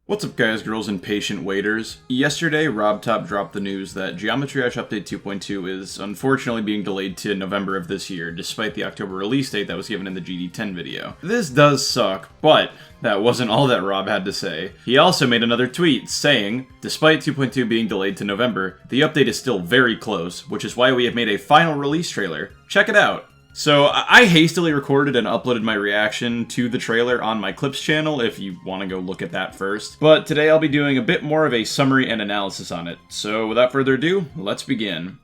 What's up guys, girls, and patient waiters? Yesterday, RobTop dropped the news that Geometry Dash Update 2.2 is unfortunately being delayed to November of this year, despite the October release date that was given in the GD10 video. This does suck, but that wasn't all that Rob had to say. He also made another tweet saying, despite 2.2 being delayed to November, the update is still very close, which is why we have made a final release trailer. Check it out. So, I hastily recorded and uploaded my reaction to the trailer on my Clips channel, if you want to go look at that first. But today I'll be doing a bit more of a summary and analysis on it. So, without further ado, let's begin.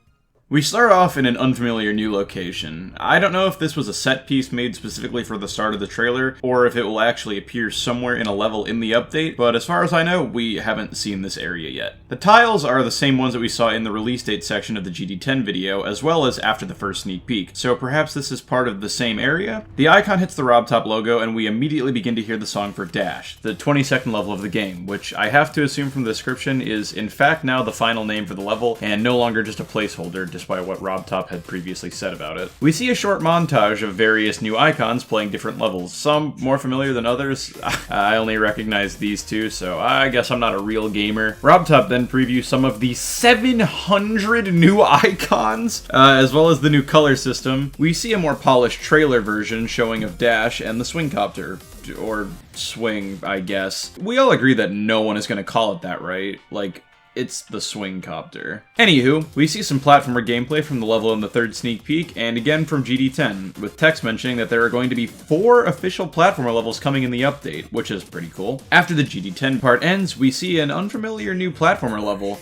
We start off in an unfamiliar new location. I don't know if this was a set piece made specifically for the start of the trailer, or if it will actually appear somewhere in a level in the update, but as far as I know, we haven't seen this area yet. The tiles are the same ones that we saw in the release date section of the GD10 video, as well as after the first sneak peek, so perhaps this is part of the same area? The icon hits the RobTop logo, and we immediately begin to hear the song for Dash, the 22nd level of the game, which I have to assume from the description is in fact now the final name for the level, and no longer just a placeholder, despite what RobTop had previously said about it. We see a short montage of various new icons playing different levels, some more familiar than others. I only recognize these two, so I guess I'm not a real gamer. RobTop then previews some of the 700 new icons, as well as the new color system. We see a more polished trailer version showing of Dash and the swing copter. Or swing, I guess. We all agree that no one is going to call it that, right? Like, it's the swing copter. Anywho, we see some platformer gameplay from the level in the third sneak peek, and again from GD10, with text mentioning that there are going to be 4 official platformer levels coming in the update, which is pretty cool. After the GD10 part ends, we see an unfamiliar new platformer level,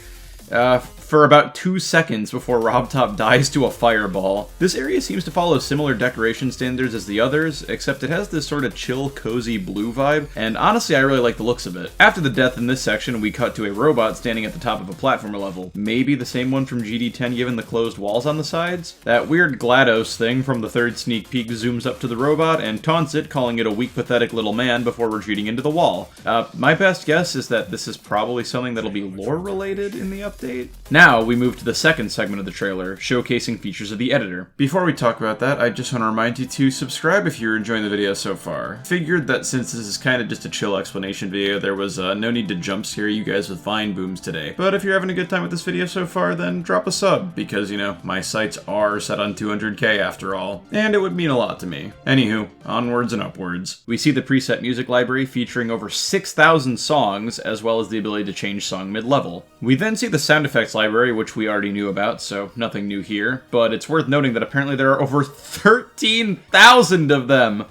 for about 2 seconds before RobTop dies to a fireball. This area seems to follow similar decoration standards as the others, except it has this sort of chill, cozy blue vibe, and honestly I really like the looks of it. After the death in this section, we cut to a robot standing at the top of a platformer level. Maybe the same one from GD10 given the closed walls on the sides? That weird GLaDOS thing from the third sneak peek zooms up to the robot and taunts it, calling it a weak, pathetic little man before retreating into the wall. My best guess is that this is probably something that'll be lore related in the update. Now we move to the second segment of the trailer, showcasing features of the editor. Before we talk about that, I just want to remind you to subscribe if you're enjoying the video so far. Figured that since this is kind of just a chill explanation video, there was no need to jump scare you guys with vine booms today. But if you're having a good time with this video so far, then drop a sub, because, you know, my sights are set on 200k after all, and it would mean a lot to me. Anywho, onwards and upwards. We see the preset music library featuring over 6,000 songs, as well as the ability to change song mid-level. We then see the sound effects library, which we already knew about, so nothing new here, but it's worth noting that apparently there are over 13,000 of them!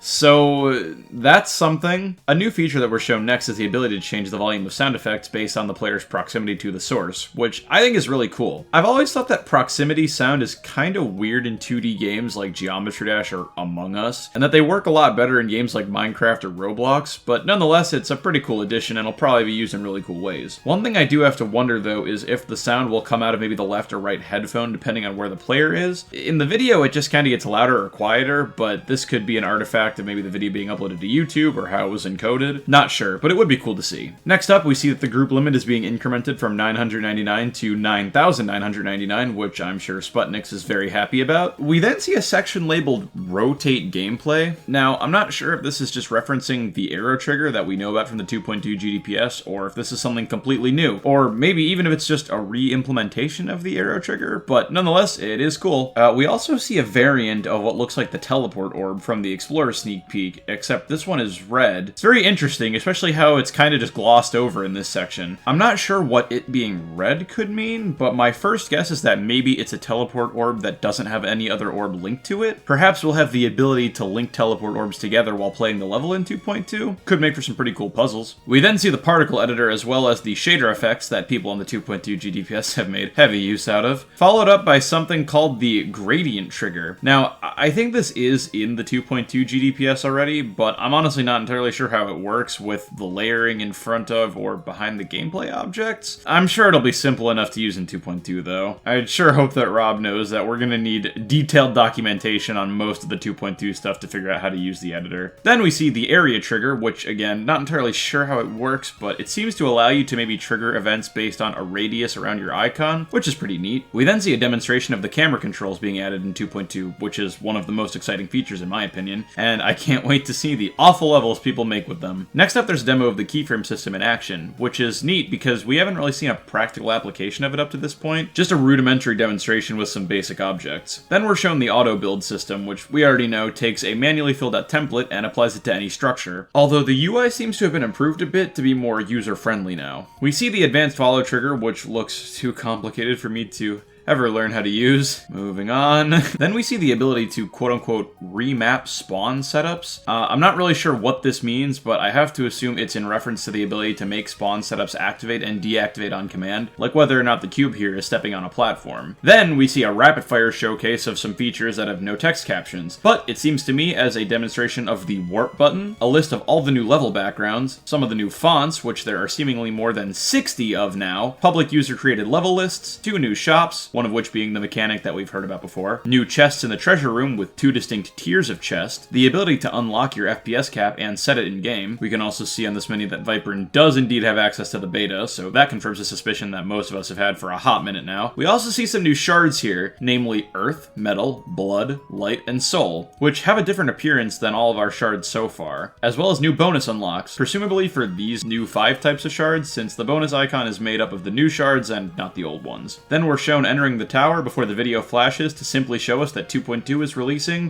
So that's something. A new feature that we're shown next is the ability to change the volume of sound effects based on the player's proximity to the source, which I think is really cool. I've always thought that proximity sound is kind of weird in 2D games like Geometry Dash or Among Us, and that they work a lot better in games like Minecraft or Roblox, but nonetheless it's a pretty cool addition and will probably be used in really cool ways. One thing I do have to wonder though is if the sound will come out of maybe the left or right headphone depending on where the player is. In the video it just kind of gets louder or quieter, but this could be an artifact of maybe the video being uploaded to YouTube or how it was encoded. Not sure, but it would be cool to see. Next up, we see that the group limit is being incremented from 999 to 9,999, which I'm sure Sputniks is very happy about. We then see a section labeled Rotate Gameplay. Now, I'm not sure if this is just referencing the arrow trigger that we know about from the 2.2 GDPS, or if this is something completely new, or maybe even if it's just a re-implementation of the arrow trigger, but nonetheless, it is cool. We also see a variant of what looks like the teleport orb from the Explorer sneak peek, except this one is red. It's very interesting, especially how it's kind of just glossed over in this section. I'm not sure what it being red could mean, but my first guess is that maybe it's a teleport orb that doesn't have any other orb linked to it. Perhaps we'll have the ability to link teleport orbs together while playing the level in 2.2. Could make for some pretty cool puzzles. We then see the particle editor as well as the shader effects that people on the 2.2 GDPS have made heavy use out of, followed up by something called the gradient trigger. Now, I think this is in the 2.2 GDPS already, but I'm honestly not entirely sure how it works with the layering in front of or behind the gameplay objects. I'm sure it'll be simple enough to use in 2.2 though. I'd sure hope that Rob knows that we're gonna need detailed documentation on most of the 2.2 stuff to figure out how to use the editor. Then we see the area trigger, which again, not entirely sure how it works, but it seems to allow you to maybe trigger events based on a radius around your icon, which is pretty neat. We then see a demonstration of the camera controls being added in 2.2, which is one of the most exciting features in my opinion, and I can't wait to see the awful levels people make with them. Next up, there's a demo of the keyframe system in action, which is neat because we haven't really seen a practical application of it up to this point, just a rudimentary demonstration with some basic objects. Then we're shown the auto build system, which we already know takes a manually filled out template and applies it to any structure, although the UI seems to have been improved a bit to be more user-friendly now. We see the advanced follow trigger, which looks too complicated for me to ever learn how to use. Moving on. Then we see the ability to quote-unquote remap spawn setups. I'm not really sure what this means, but I have to assume it's in reference to the ability to make spawn setups activate and deactivate on command, like whether or not the cube here is stepping on a platform. Then we see a rapid-fire showcase of some features that have no text captions, but it seems to me as a demonstration of the warp button, a list of all the new level backgrounds, some of the new fonts, which there are seemingly more than 60 of now, public user-created level lists, 2 new shops, one of which being the mechanic that we've heard about before, new chests in the treasure room with 2 distinct tiers of chest, the ability to unlock your FPS cap and set it in-game. We can also see on this menu that Viper does indeed have access to the beta, so that confirms a suspicion that most of us have had for a hot minute now. We also see some new shards here, namely Earth, Metal, Blood, Light, and Soul, which have a different appearance than all of our shards so far, as well as new bonus unlocks, presumably for these new 5 types of shards, since the bonus icon is made up of the new shards and not the old ones. Then we're shown entering the tower before the video flashes to simply show us that 2.2 is releasing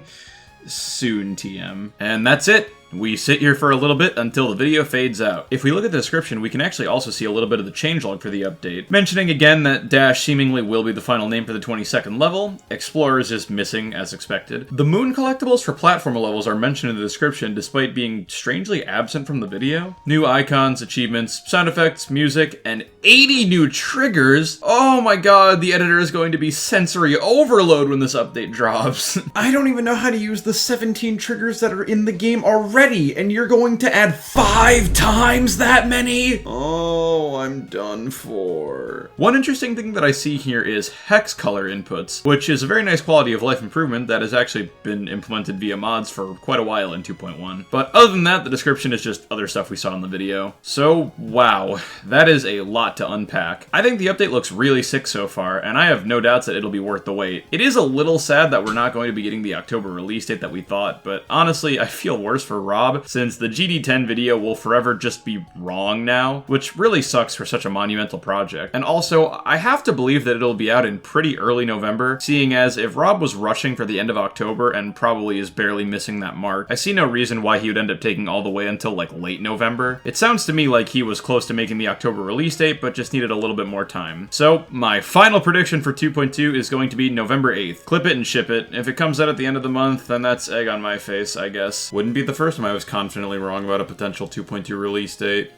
soon, TM. And that's it. We sit here for a little bit until the video fades out. If we look at the description, we can actually also see a little bit of the changelog for the update, mentioning again that Dash seemingly will be the final name for the 22nd level. Explorers is missing, as expected. The moon collectibles for platformer levels are mentioned in the description, despite being strangely absent from the video. New icons, achievements, sound effects, music, and 80 new triggers. Oh my god, the editor is going to be sensory overload when this update drops. I don't even know how to use the 17 triggers that are in the game already. And you're going to add 5 times that many? Oh, I'm done for. One interesting thing that I see here is hex color inputs, which is a very nice quality of life improvement that has actually been implemented via mods for quite a while in 2.1. But other than that, the description is just other stuff we saw in the video. So, wow, that is a lot to unpack. I think the update looks really sick so far, and I have no doubts that it'll be worth the wait. It is a little sad that we're not going to be getting the October release date that we thought, but honestly, I feel worse for Rob, since the GD10 video will forever just be wrong now, which really sucks for such a monumental project. And also, I have to believe that it'll be out in pretty early November, seeing as if Rob was rushing for the end of October and probably is barely missing that mark, I see no reason why he would end up taking all the way until like late November. It sounds to me like he was close to making the October release date, but just needed a little bit more time. So, my final prediction for 2.2 is going to be November 8th. Clip it and ship it. If it comes out at the end of the month, then that's egg on my face, I guess. Wouldn't be the first time I was confidently wrong about a potential 2.2 release date.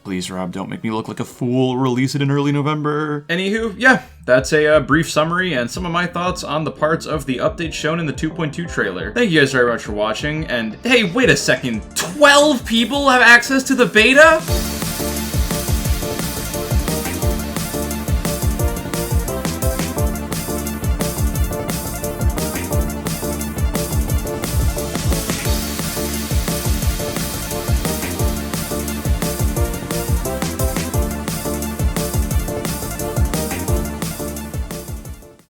Please, Rob, don't make me look like a fool. Release it in early November. Anywho, yeah, that's a brief summary and some of my thoughts on the parts of the update shown in the 2.2 trailer. Thank you guys very much for watching, and hey, wait a second, 12 people have access to the beta?